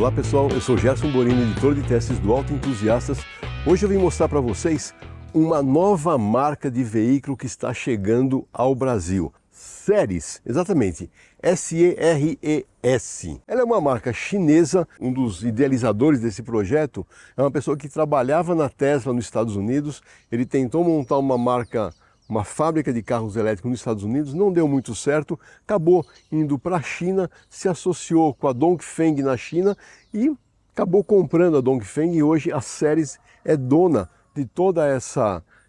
Olá pessoal, eu sou Gerson Borini, editor de testes do Auto Entusiastas. Hoje eu vim mostrar para vocês uma nova marca de veículo que está chegando ao Brasil. Seres, exatamente, S-E-R-E-S. Ela é uma marca chinesa, um dos idealizadores desse projeto é uma pessoa que trabalhava na Tesla nos Estados Unidos. Ele tentou montar uma fábrica de carros elétricos nos Estados Unidos, não deu muito certo, acabou indo para a China, se associou com a Dongfeng na China e acabou comprando a Dongfeng, e hoje a Seres é dona de toda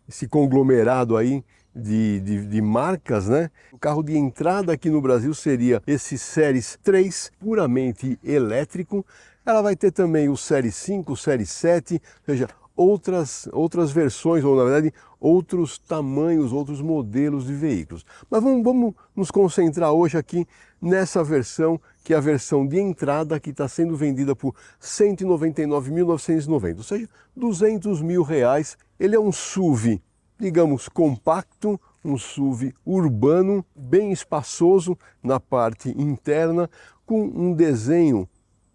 esse conglomerado aí de marcas, né? O carro de entrada aqui no Brasil seria esse Seres 3, puramente elétrico. Ela vai ter também o Series 5, o Series 7, ou seja, outras versões, ou na verdade outros tamanhos, outros modelos de veículos. Mas vamos nos concentrar hoje aqui nessa versão, que é a versão de entrada, que está sendo vendida por R$ 199.990, ou seja, R$200 mil. Ele é um SUV, digamos, compacto, um SUV urbano, bem espaçoso na parte interna, com um desenho,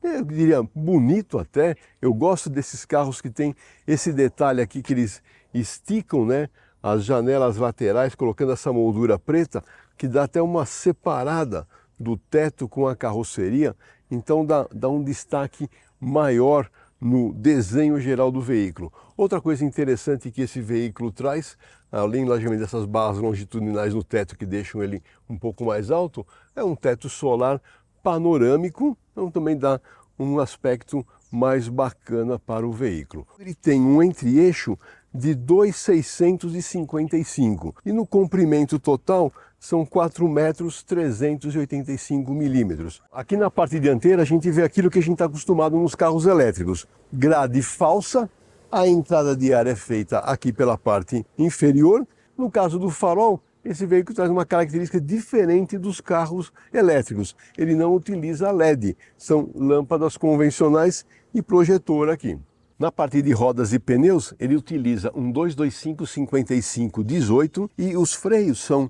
eu diria, bonito até. Eu gosto desses carros que tem esse detalhe aqui, que eles esticam, né, as janelas laterais, colocando essa moldura preta, que dá até uma separada do teto com a carroceria, então dá um destaque maior no desenho geral do veículo. Outra coisa interessante que esse veículo traz, além logicamente dessas barras longitudinais no teto que deixam ele um pouco mais alto, é um teto solar panorâmico, então também dá um aspecto mais bacana para o veículo. Ele tem um entre-eixo de 2,655 e no comprimento total são 4,385 metros. Aqui na parte dianteira a gente vê aquilo que a gente está acostumado nos carros elétricos: grade falsa, a entrada de ar é feita aqui pela parte inferior. No caso do farol, esse veículo traz uma característica diferente dos carros elétricos. Ele não utiliza LED, são lâmpadas convencionais e projetor aqui. Na parte de rodas e pneus, ele utiliza um 225/55/18 e os freios são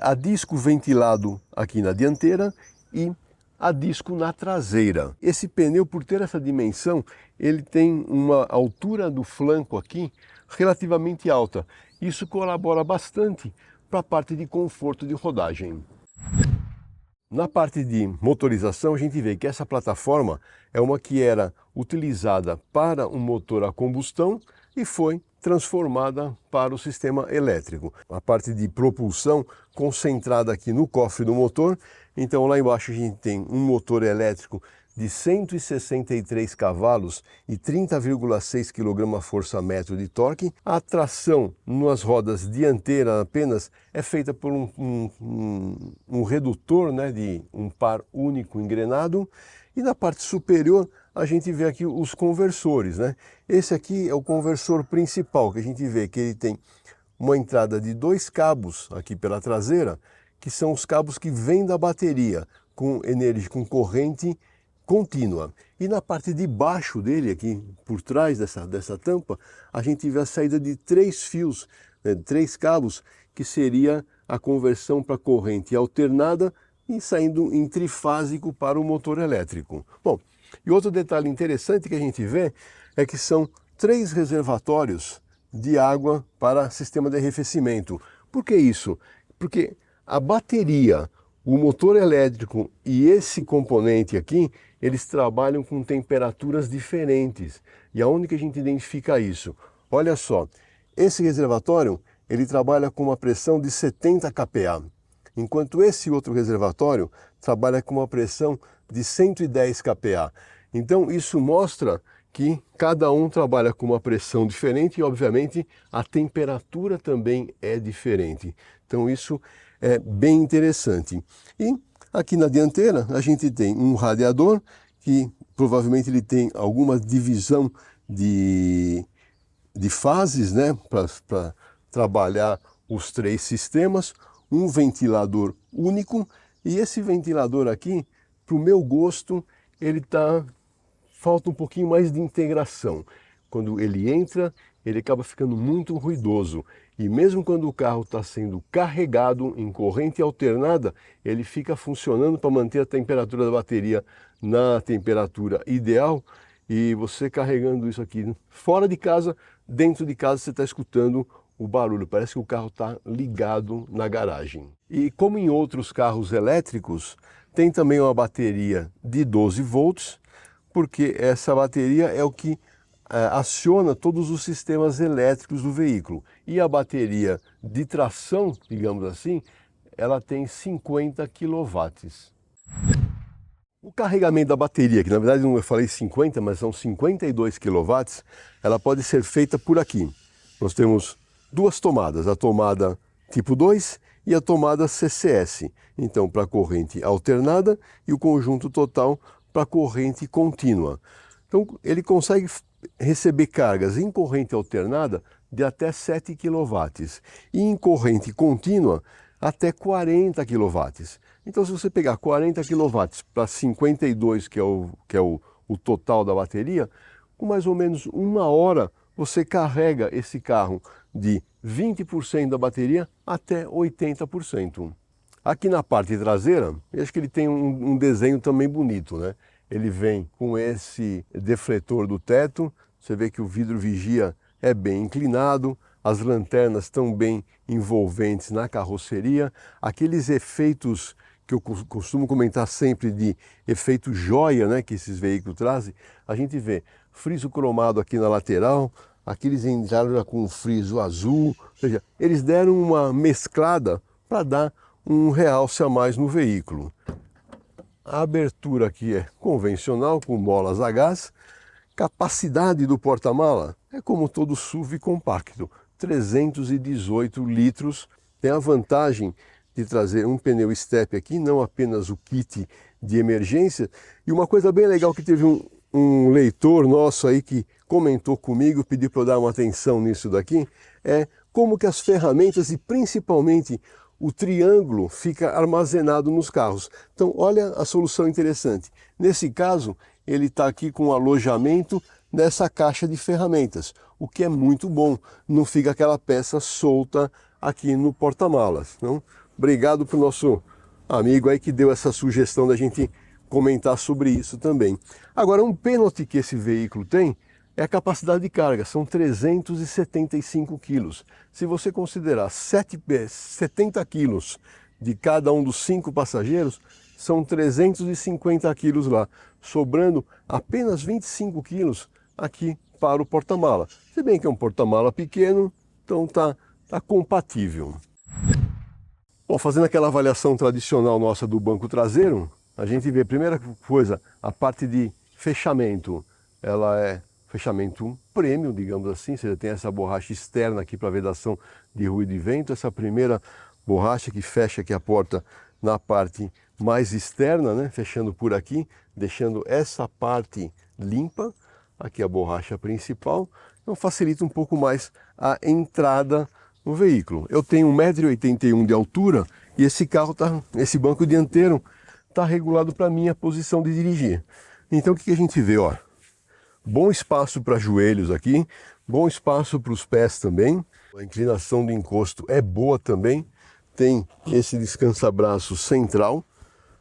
a disco ventilado aqui na dianteira e a disco na traseira. Esse pneu, por ter essa dimensão, ele tem uma altura do flanco aqui relativamente alta. Isso colabora bastante para a parte de conforto de rodagem. Na parte de motorização, a gente vê que essa plataforma é uma que era utilizada para um motor a combustão e foi transformada para o sistema elétrico. A parte de propulsão concentrada aqui no cofre do motor. Então lá embaixo a gente tem um motor elétrico de 163 cavalos e 30,6 kgfm de torque. A tração nas rodas dianteiras apenas é feita por um redutor, né, de um par único engrenado. E na parte superior a gente vê aqui os conversores, né? Esse aqui é o conversor principal, que a gente vê que ele tem uma entrada de 2 cabos aqui pela traseira, que são os cabos que vêm da bateria, com energia, com corrente contínua. E na parte de baixo dele, aqui por trás dessa tampa, a gente vê a saída de 3 fios, né, 3 cabos, que seria a conversão para corrente alternada e saindo em trifásico para o motor elétrico. Bom, e outro detalhe interessante que a gente vê é que são 3 reservatórios de água para sistema de arrefecimento. Por que isso? Porque a bateria, o motor elétrico e esse componente aqui, eles trabalham com temperaturas diferentes. E aonde que a gente identifica isso? Olha só, esse reservatório, ele trabalha com uma pressão de 70 kPa, enquanto esse outro reservatório trabalha com uma pressão de 110 kPa. Então isso mostra que cada um trabalha com uma pressão diferente e, obviamente, a temperatura também é diferente. Então isso é bem interessante. E aqui na dianteira a gente tem um radiador que provavelmente ele tem alguma divisão de fases, né, para trabalhar os 3 sistemas, um ventilador único, e esse ventilador aqui, para o meu gosto, falta um pouquinho mais de integração. Quando ele entra, ele acaba ficando muito ruidoso. E mesmo quando o carro está sendo carregado em corrente alternada, ele fica funcionando para manter a temperatura da bateria na temperatura ideal. E você carregando isso aqui fora de casa, dentro de casa você está escutando o barulho, parece que o carro está ligado na garagem. E como em outros carros elétricos, tem também uma bateria de 12 volts, porque essa bateria é o que aciona todos os sistemas elétricos do veículo. E a bateria de tração, digamos assim, ela tem 50 kW. O carregamento da bateria, que na verdade não eu falei 50, mas são 52 kW, ela pode ser feita por aqui. Nós temos duas tomadas, a tomada tipo 2 e a tomada CCS. Então, para corrente alternada e o conjunto total para corrente contínua. Então, ele consegue receber cargas em corrente alternada de até 7 kW e em corrente contínua até 40 kW. Então, se você pegar 40 kW para 52, que é o total da bateria, com mais ou menos uma hora você carrega esse carro de 20% da bateria até 80%. Aqui na parte traseira, eu acho que ele tem um desenho também bonito, né? Ele vem com esse defletor do teto, você vê que o vidro vigia é bem inclinado, as lanternas estão bem envolventes na carroceria, aqueles efeitos que eu costumo comentar sempre de efeito joia, né, que esses veículos trazem, a gente vê friso cromado aqui na lateral, aqueles entraram já com friso azul, ou seja, eles deram uma mesclada para dar um realce a mais no veículo. A abertura aqui é convencional, com molas a gás. Capacidade do porta-mala é como todo SUV compacto, 318 litros. Tem a vantagem de trazer um pneu step aqui, não apenas o kit de emergência. E uma coisa bem legal que teve um leitor nosso aí que comentou comigo, pediu para eu dar uma atenção nisso daqui, é como que as ferramentas e principalmente o triângulo fica armazenado nos carros. Então, olha a solução interessante. Nesse caso, ele está aqui com o alojamento nessa caixa de ferramentas, o que é muito bom. Não fica aquela peça solta aqui no porta-malas. Então, obrigado para o nosso amigo aí que deu essa sugestão da gente comentar sobre isso também. Agora, um pênalti que esse veículo tem é a capacidade de carga, são 375 quilos. Se você considerar 70 quilos de cada um dos 5 passageiros, são 350 quilos lá, sobrando apenas 25 quilos aqui para o porta-mala. Se bem que é um porta-mala pequeno, então tá compatível. Bom, fazendo aquela avaliação tradicional nossa do banco traseiro, a gente vê, primeira coisa, a parte de fechamento, ela é fechamento premium, digamos assim, você tem essa borracha externa aqui para vedação de ruído e vento, essa primeira borracha que fecha aqui a porta na parte mais externa, né, fechando por aqui, deixando essa parte limpa, aqui a borracha principal, então facilita um pouco mais a entrada no veículo. Eu tenho 1,81 m de altura e esse banco dianteiro está regulado para a minha posição de dirigir. Então o que a gente vê, ó? Bom espaço para joelhos aqui, bom espaço para os pés também. A inclinação do encosto é boa também. Tem esse descansa-braço central,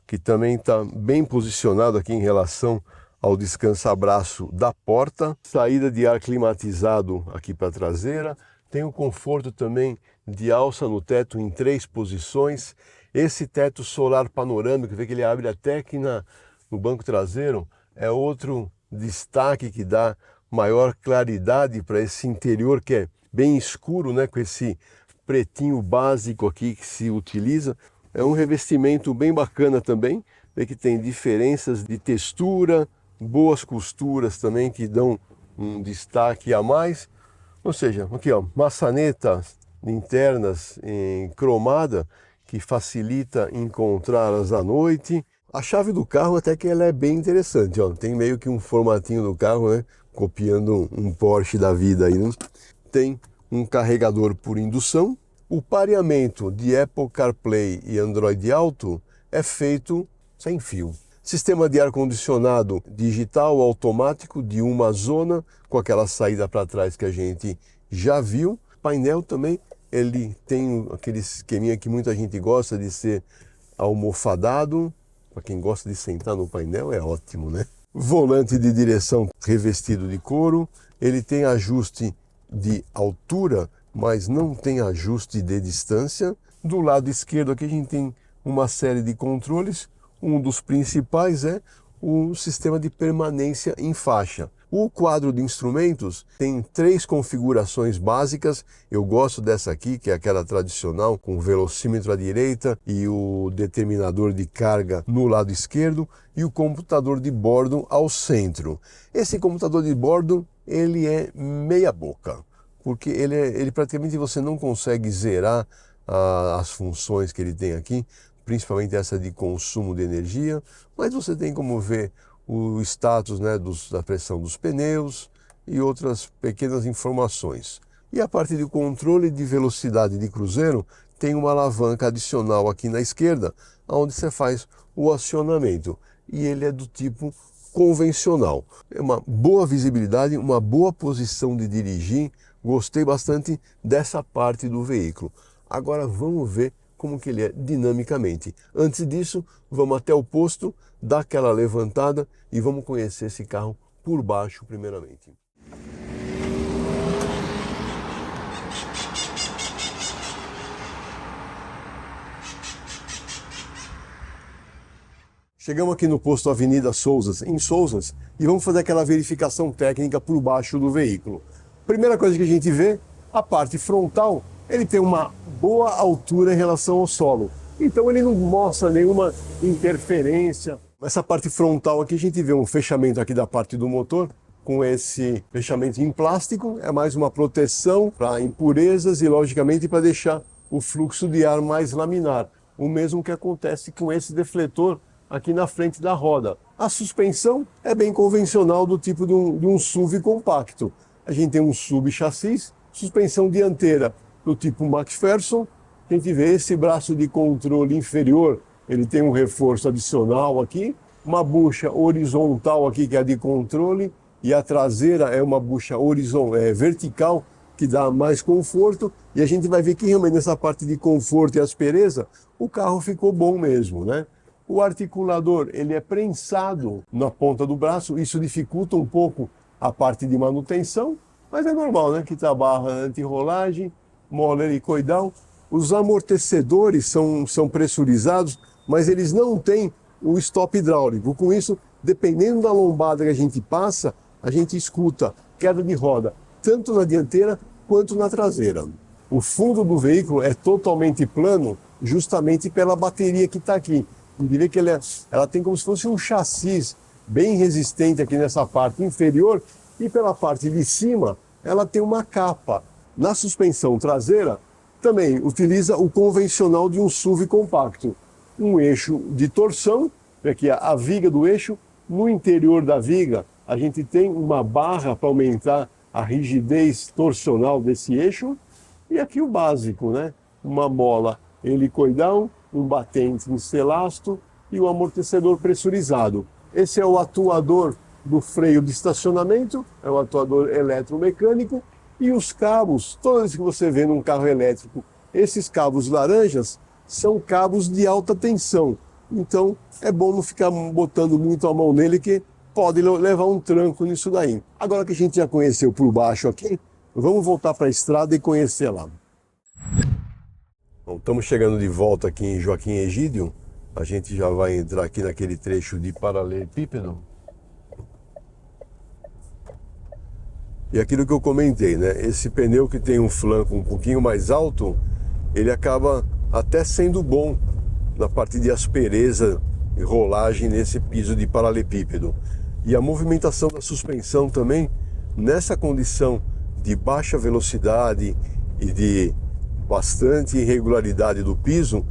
que também está bem posicionado aqui em relação ao descansa-braço da porta. Saída de ar climatizado aqui para a traseira. Tem o conforto também de alça no teto em 3 posições. Esse teto solar panorâmico, vê que ele abre até aqui no banco traseiro, é outro destaque que dá maior claridade para esse interior que é bem escuro, né, com esse pretinho básico aqui que se utiliza. É um revestimento bem bacana também, vê que tem diferenças de textura, boas costuras também que dão um destaque a mais. Ou seja, aqui ó, maçanetas internas em cromada que facilita encontrá-las à noite. A chave do carro até que ela é bem interessante, ó. Tem meio que um formatinho do carro, né? Copiando um Porsche da vida aí, né? Tem um carregador por indução. O pareamento de Apple CarPlay e Android Auto é feito sem fio. Sistema de ar-condicionado digital automático de uma zona, com aquela saída para trás que a gente já viu. Painel também, ele tem aquele esqueminha que muita gente gosta de ser almofadado. Para quem gosta de sentar no painel é ótimo, né? Volante de direção revestido de couro. Ele tem ajuste de altura, mas não tem ajuste de distância. Do lado esquerdo aqui a gente tem uma série de controles. Um dos principais é o sistema de permanência em faixa. O quadro de instrumentos tem 3 configurações básicas. Eu gosto dessa aqui, que é aquela tradicional, com o velocímetro à direita e o determinador de carga no lado esquerdo e o computador de bordo ao centro. Esse computador de bordo, ele é meia boca, porque ele praticamente você não consegue zerar as funções que ele tem aqui, principalmente essa de consumo de energia, mas você tem como ver o status, né, da pressão dos pneus e outras pequenas informações. E a parte de controle de velocidade de cruzeiro tem uma alavanca adicional aqui na esquerda, onde você faz o acionamento, e ele é do tipo convencional. É uma boa visibilidade, uma boa posição de dirigir, gostei bastante dessa parte do veículo. Agora vamos ver como que ele é dinamicamente. Antes disso, vamos até o posto, dar aquela levantada e vamos conhecer esse carro por baixo primeiramente. Chegamos aqui no posto Avenida Sousas, em Sousas, e vamos fazer aquela verificação técnica por baixo do veículo. Primeira coisa que a gente vê, a parte frontal, ele tem uma boa altura em relação ao solo. Então ele não mostra nenhuma interferência. Nessa parte frontal aqui a gente vê um fechamento aqui da parte do motor, com esse fechamento em plástico. É mais uma proteção para impurezas e, logicamente, para deixar o fluxo de ar mais laminar. O mesmo que acontece com esse defletor aqui na frente da roda. A suspensão é bem convencional, do tipo de um SUV compacto. A gente tem um sub-chassis, suspensão dianteira do tipo McPherson. A gente vê esse braço de controle inferior, ele tem um reforço adicional aqui, uma bucha horizontal aqui que é a de controle, e a traseira é uma bucha vertical, que dá mais conforto, e a gente vai ver que realmente nessa parte de conforto e aspereza, o carro ficou bom mesmo, né? O articulador, ele é prensado na ponta do braço, isso dificulta um pouco a parte de manutenção, mas é normal, né? Que barra anti-rolagem, mola helicoidal. Os amortecedores são pressurizados, mas eles não têm o stop hidráulico. Com isso, dependendo da lombada que a gente passa, a gente escuta queda de roda, tanto na dianteira quanto na traseira. O fundo do veículo é totalmente plano, justamente pela bateria que está aqui. Eu diria que ela tem como se fosse um chassi bem resistente aqui nessa parte inferior, e pela parte de cima ela tem uma capa. Na suspensão traseira também utiliza o convencional de um SUV compacto. Um eixo de torção, aqui a viga do eixo. No interior da viga a gente tem uma barra para aumentar a rigidez torsional desse eixo. E aqui o básico, né? Uma mola helicoidal, um batente em celasto e o amortecedor pressurizado. Esse é o atuador do freio de estacionamento, é o atuador eletromecânico, e os cabos, todos que você vê num carro elétrico, esses cabos laranjas são cabos de alta tensão. Então é bom não ficar botando muito a mão nele, que pode levar um tranco nisso daí. Agora que a gente já conheceu por baixo aqui, vamos voltar para a estrada e conhecer lá. Bom, estamos chegando de volta aqui em Joaquim Egídio. A gente já vai entrar aqui naquele trecho de paralelepípedo. E aquilo que eu comentei, né? Esse pneu que tem um flanco um pouquinho mais alto, ele acaba até sendo bom na parte de aspereza e rolagem nesse piso de paralelepípedo. E a movimentação da suspensão também, nessa condição de baixa velocidade e de bastante irregularidade do piso,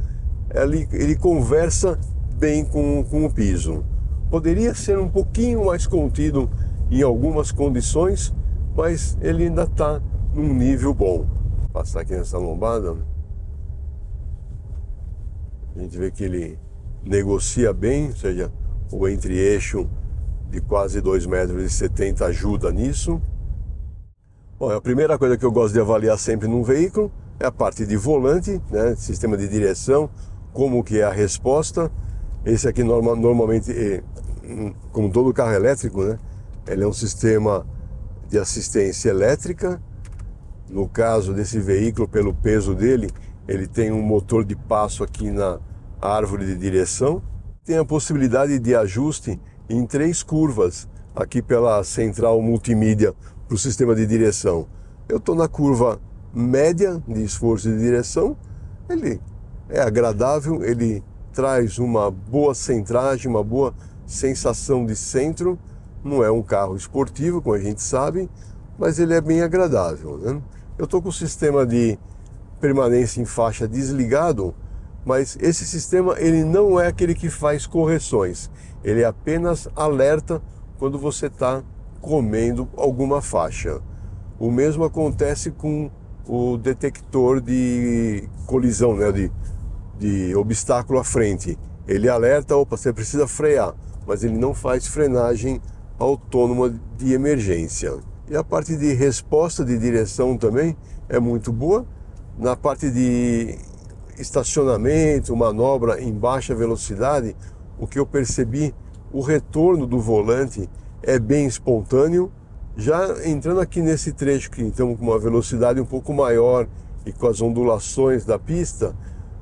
ele conversa bem com o piso. Poderia ser um pouquinho mais contido em algumas condições, mas ele ainda está num nível bom. Vou passar aqui nessa lombada, a gente vê que ele negocia bem, ou seja, o entre-eixo de quase 2,70 m ajuda nisso. Bom, a primeira coisa que eu gosto de avaliar sempre num veículo é a parte de volante, né, sistema de direção, como que é a resposta. Esse aqui normalmente, como todo carro elétrico, né, ele é um sistema de assistência elétrica. No caso desse veículo, pelo peso dele, ele tem um motor de passo aqui na árvore de direção. Tem a possibilidade de ajuste em 3 curvas, aqui pela central multimídia para o sistema de direção. Eu estou na curva média de esforço de direção, ele é agradável, ele traz uma boa centragem, uma boa sensação de centro. Não é um carro esportivo, como a gente sabe, mas ele é bem agradável, né? Eu estou com o sistema de permanência em faixa desligado, mas esse sistema ele não é aquele que faz correções, ele apenas alerta quando você está comendo alguma faixa. O mesmo acontece com o detector de colisão, né, de obstáculo à frente. Ele alerta, opa, você precisa frear, mas ele não faz frenagem autônoma de emergência. E a parte de resposta de direção também é muito boa. Na parte de estacionamento, manobra em baixa velocidade, o que eu percebi, o retorno do volante é bem espontâneo. Já entrando aqui nesse trecho que estamos com uma velocidade um pouco maior e com as ondulações da pista,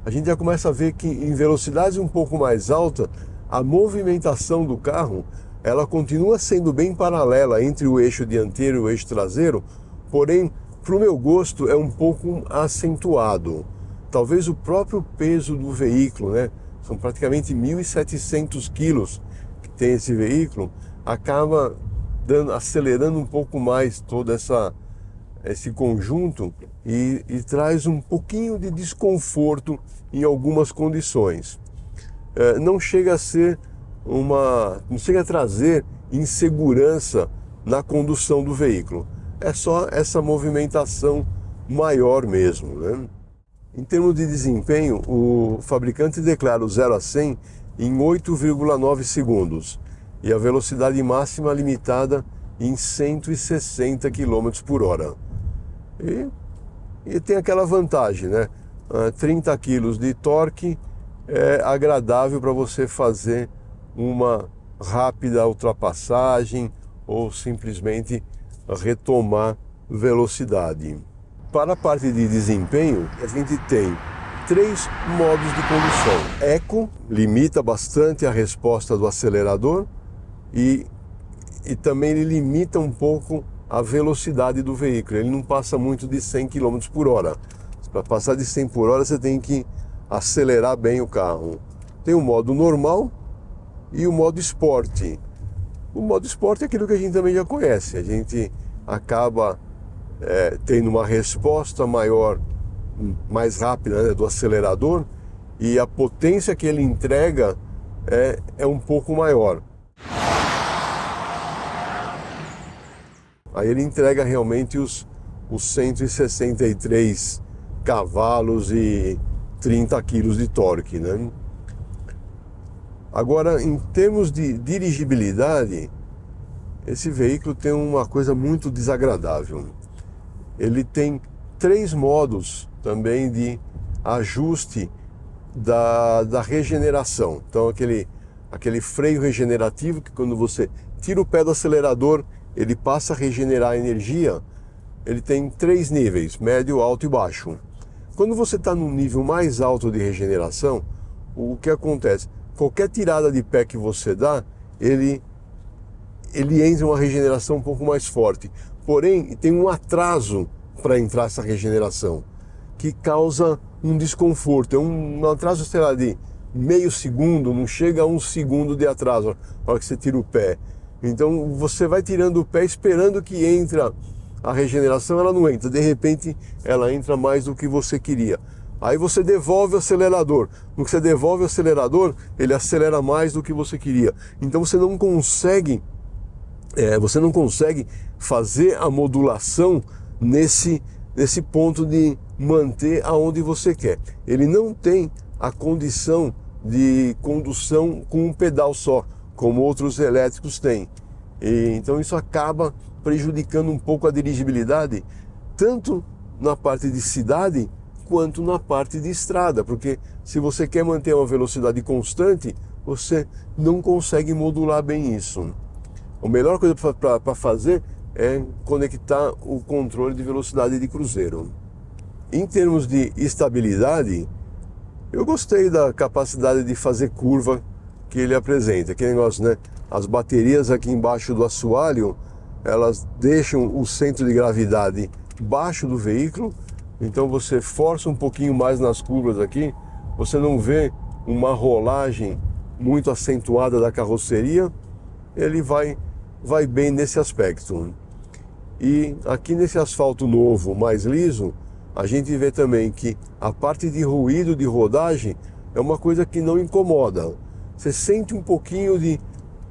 a gente já começa a ver que em velocidades um pouco mais altas, a movimentação do carro ela continua sendo bem paralela entre o eixo dianteiro e o eixo traseiro, porém, para o meu gosto, é um pouco acentuado. Talvez o próprio peso do veículo, né? São praticamente 1.700 quilos que tem esse veículo, acaba acelerando um pouco mais todo esse conjunto e traz um pouquinho de desconforto em algumas condições. Não chega a trazer insegurança na condução do veículo. É só essa movimentação maior mesmo, né? Em termos de desempenho, o fabricante declara o 0 a 100 em 8,9 segundos e a velocidade máxima limitada em 160 km por hora. E tem aquela vantagem, né? 30 kg de torque é agradável para você fazer uma rápida ultrapassagem ou simplesmente retomar velocidade. Para a parte de desempenho, a gente tem 3 modos de condução. Eco limita bastante a resposta do acelerador e também ele limita um pouco a velocidade do veículo. Ele não passa muito de 100 km por hora. Para passar de 100 por hora você tem que acelerar bem o carro. Tem o modo normal e o modo esporte. O modo esporte é aquilo que a gente também já conhece. A gente acaba tendo uma resposta maior, mais rápida, né, do acelerador, e a potência que ele entrega é um pouco maior. Aí ele entrega realmente os 163 cavalos e 30 quilos de torque, né? Agora, em termos de dirigibilidade, esse veículo tem uma coisa muito desagradável. Ele tem 3 modos também de ajuste da regeneração. Então aquele freio regenerativo que quando você tira o pé do acelerador, ele passa a regenerar a energia. Ele tem 3 níveis, médio, alto e baixo. Quando você está num nível mais alto de regeneração, o que acontece? Qualquer tirada de pé que você dá, ele entra em uma regeneração um pouco mais forte. Porém, tem um atraso para entrar essa regeneração, que causa um desconforto. É um atraso, sei lá, de meio segundo, não chega a 1 segundo de atraso na hora que você tira o pé. Então você vai tirando o pé esperando que entra a regeneração, ela não entra. De repente, ela entra mais do que você queria. Aí você devolve o acelerador. No que você devolve o acelerador, ele acelera mais do que você queria. Então você não consegue fazer a modulação nesse ponto de manter aonde você quer. Ele não tem a condição de condução com um pedal só, como outros elétricos têm. Então isso acaba prejudicando um pouco a dirigibilidade, tanto na parte de cidade quanto na parte de estrada, porque se você quer manter uma velocidade constante, você não consegue modular bem isso. A melhor coisa para fazer é conectar o controle de velocidade de cruzeiro. Em termos de estabilidade, eu gostei da capacidade de fazer curva que ele apresenta. Aquele negócio, né? As baterias aqui embaixo do assoalho, elas deixam o centro de gravidade baixo do veículo, então você força um pouquinho mais nas curvas aqui, você não vê uma rolagem muito acentuada da carroceria, ele vai bem nesse aspecto. E aqui nesse asfalto novo, mais liso, a gente vê também que a parte de ruído de rodagem é uma coisa que não incomoda. Você sente um pouquinho de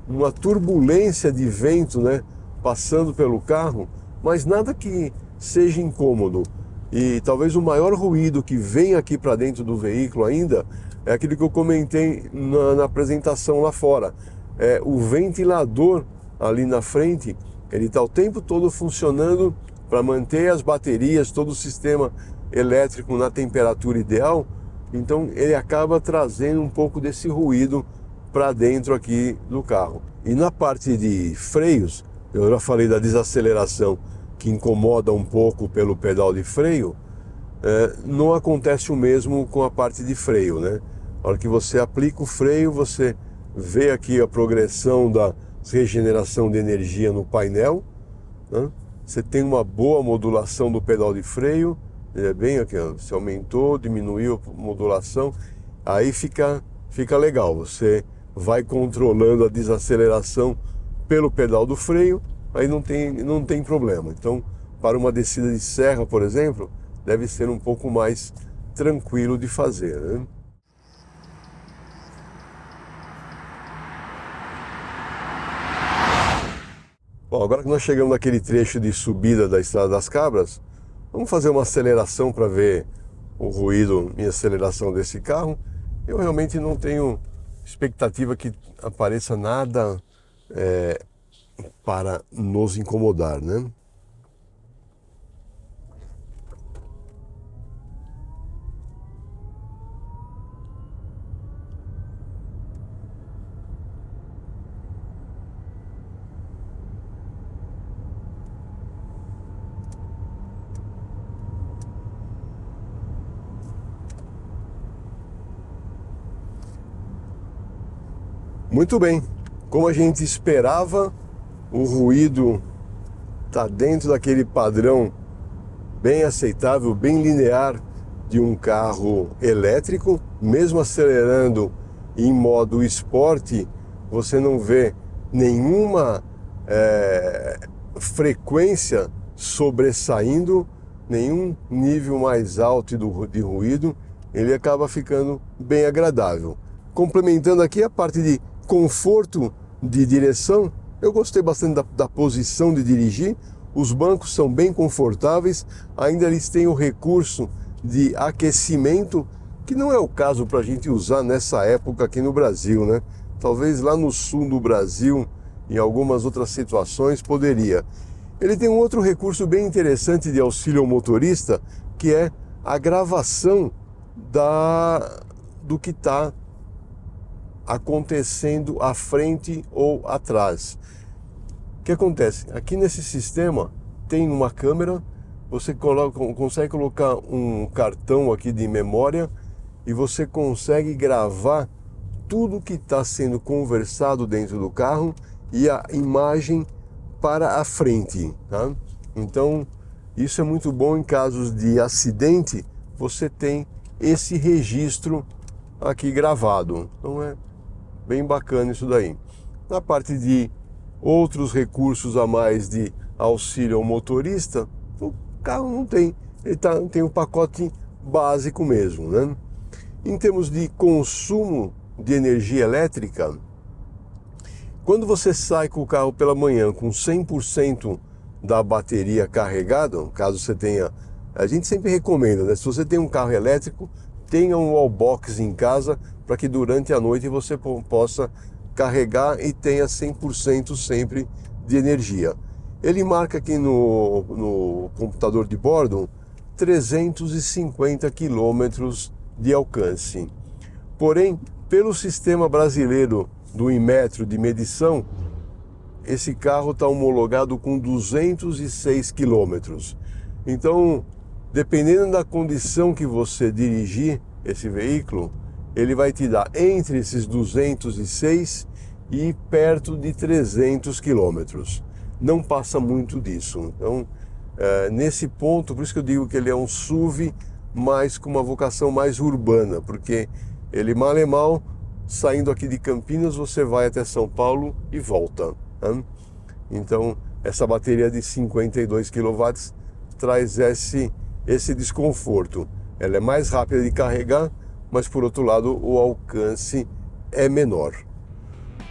uma turbulência de vento, né, passando pelo carro, mas nada que seja incômodo. E talvez o maior ruído que vem aqui para dentro do veículo ainda é aquilo que eu comentei na apresentação lá fora. É o ventilador ali na frente, ele está o tempo todo funcionando para manter as baterias, todo o sistema elétrico na temperatura ideal. Então ele acaba trazendo um pouco desse ruído para dentro aqui do carro. E na parte de freios, eu já falei da desaceleração que incomoda um pouco pelo pedal de freio, não acontece o mesmo com a parte de freio, né? Na hora que você aplica o freio, você vê aqui a progressão da regeneração de energia no painel, né? Você tem uma boa modulação do pedal de freio, ele é bem aqui, ó, você aumentou, diminuiu a modulação, aí fica legal, você vai controlando a desaceleração pelo pedal do freio, aí não tem problema. Então, para uma descida de serra, por exemplo, deve ser um pouco mais tranquilo de fazer, né? Bom, agora que nós chegamos naquele trecho de subida da Estrada das Cabras, vamos fazer uma aceleração para ver o ruído e aceleração desse carro. Eu realmente não tenho expectativa que apareça nada para nos incomodar, né? Muito bem, como a gente esperava, o ruído está dentro daquele padrão bem aceitável, bem linear de um carro elétrico. Mesmo acelerando em modo esporte, você não vê nenhuma frequência sobressaindo, nenhum nível mais alto de ruído, ele acaba ficando bem agradável. Complementando aqui a parte de conforto de direção, eu gostei bastante da posição de dirigir, os bancos são bem confortáveis, ainda eles têm o recurso de aquecimento, que não é o caso para a gente usar nessa época aqui no Brasil, né? Talvez lá no sul do Brasil, em algumas outras situações, poderia. Ele tem um outro recurso bem interessante de auxílio ao motorista, que é a gravação do que está acontecendo à frente ou atrás. O que acontece? Aqui nesse sistema tem uma câmera, você consegue colocar um cartão aqui de memória e você consegue gravar tudo que está sendo conversado dentro do carro e a imagem para a frente, tá? Então isso é muito bom em casos de acidente, você tem esse registro aqui gravado. Então é bem bacana isso daí. Na parte de outros recursos a mais de auxílio ao motorista, o carro não tem, tem o pacote básico mesmo, né? Em termos de consumo de energia elétrica, quando você sai com o carro pela manhã com 100% da bateria carregada, caso você tenha, a gente sempre recomenda, né? Se você tem um carro elétrico, tenha um wallbox em casa para que durante a noite você possa carregar e tenha 100% sempre de energia. Ele marca aqui no computador de bordo 350 quilômetros de alcance. Porém, pelo sistema brasileiro do Inmetro de medição, esse carro está homologado com 206 quilômetros. Então, dependendo da condição que você dirigir esse veículo, ele vai te dar entre esses 206 e perto de 300 quilômetros. Não passa muito disso. Então, nesse ponto, por isso que eu digo que ele é um SUV, mas com uma vocação mais urbana, porque ele mal e mal, saindo aqui de Campinas, você vai até São Paulo e volta. Né? Então, essa bateria de 52 kW traz esse desconforto. Ela é mais rápida de carregar, mas por outro lado o alcance é menor.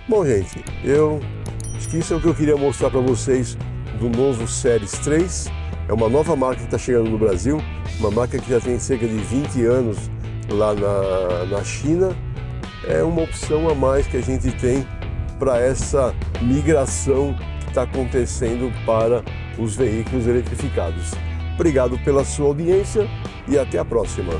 Bom, gente, acho que isso é o que eu queria mostrar para vocês do novo Series 3. É uma nova marca que está chegando no Brasil, uma marca que já tem cerca de 20 anos lá na China. É uma opção a mais que a gente tem para essa migração que está acontecendo para os veículos eletrificados. Obrigado pela sua audiência e até a próxima.